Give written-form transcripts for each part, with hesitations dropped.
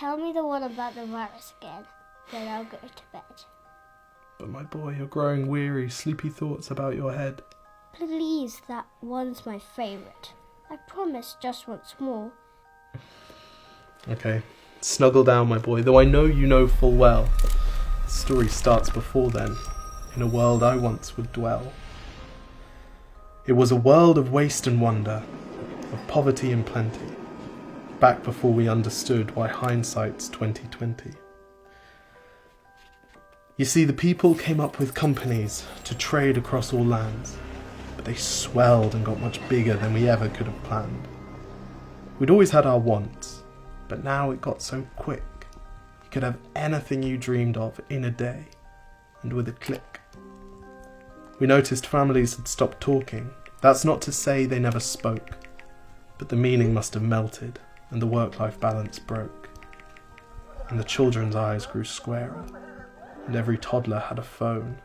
tell me the one about the virus again, then I'll go to bed. But my boy, you're growing weary, sleepy thoughts about your head. Please, that one's my favourite. I promise just once more. Okay, snuggle down, my boy, though I know you know full well. The story starts before then, in a world I once would dwell. It was a world of waste and wonder, of poverty and plenty, back before we understood why hindsight's 2020. You see, the people came up with companies to trade across all lands, but they swelled and got much bigger than we ever could have planned. We'd always had our wants, but now it got so quick. You could have anything you dreamed of in a day, and with a click. We noticed families had stopped talking. That's not to say they never spoke, but the meaning must have melted, and the work-life balance broke. And the children's eyes grew squarer, and every toddler had a phone.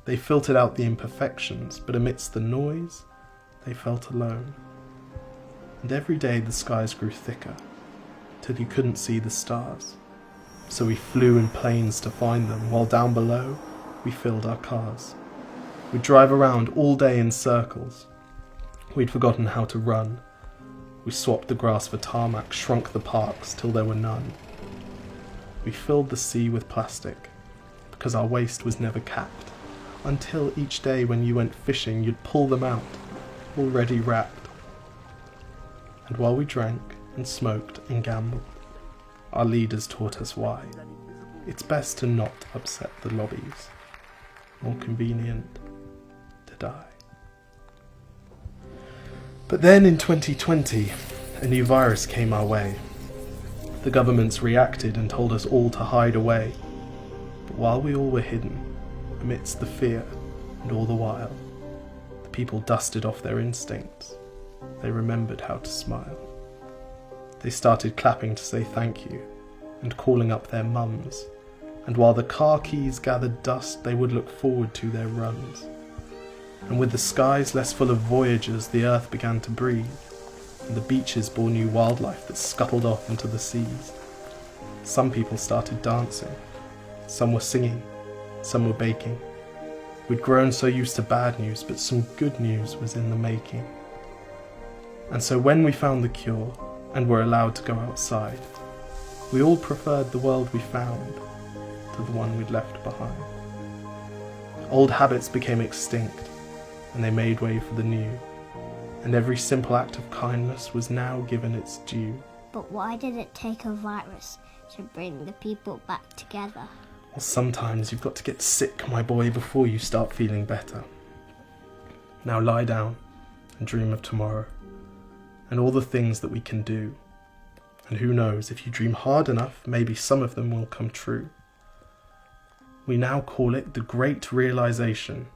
They filtered out the imperfections, but amidst the noise, they felt alone. And every day the skies grew thicker, till you couldn't see the stars. So we flew in planes to find them, while down below, we filled our cars. We'd drive around all day in circles. We'd forgotten how to run. We swapped the grass for tarmac, shrunk the parks till there were none. We filled the sea with plastic, because our waste was never capped, until each day when you went fishing you'd pull them out, already wrapped. And while we drank and smoked and gambled, our leaders taught us why. It's best to not upset the lobbies. More convenient to die. But then in 2020, a new virus came our way. The governments reacted and told us all to hide away. But while we all were hidden, amidst the fear and all the while, the people dusted off their instincts. They remembered how to smile. They started clapping to say thank you and calling up their mums. And while the car keys gathered dust, they would look forward to their runs. And with the skies less full of voyagers, the earth began to breathe, and the beaches bore new wildlife that scuttled off into the seas. Some people started dancing, some were singing, some were baking. We'd grown so used to bad news, but some good news was in the making. And so when we found the cure, and were allowed to go outside, we all preferred the world we found to the one we'd left behind. Old habits became extinct, and they made way for the new, and every simple act of kindness was now given its due. But why did it take a virus to bring the people back together? Well, sometimes you've got to get sick, my boy, before you start feeling better. Now lie down and dream of tomorrow, and all the things that we can do. And who knows, if you dream hard enough, maybe some of them will come true. We now call it the Great Realization.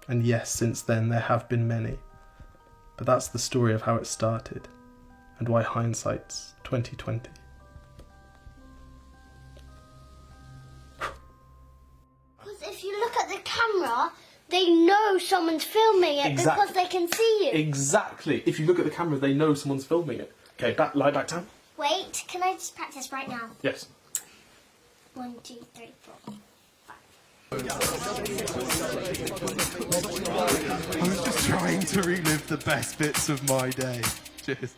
And yes, since then there have been many. But that's the story of how it started, and why hindsight's 2020. Because if you look at the camera, they know someone's filming it because they can see you. Exactly. If you look at the camera, they know someone's filming it. Okay, lie back down. Wait, can I just practice right now? Yes. 1, 2, 3, 4. I was just trying to relive the best bits of my day. Cheers.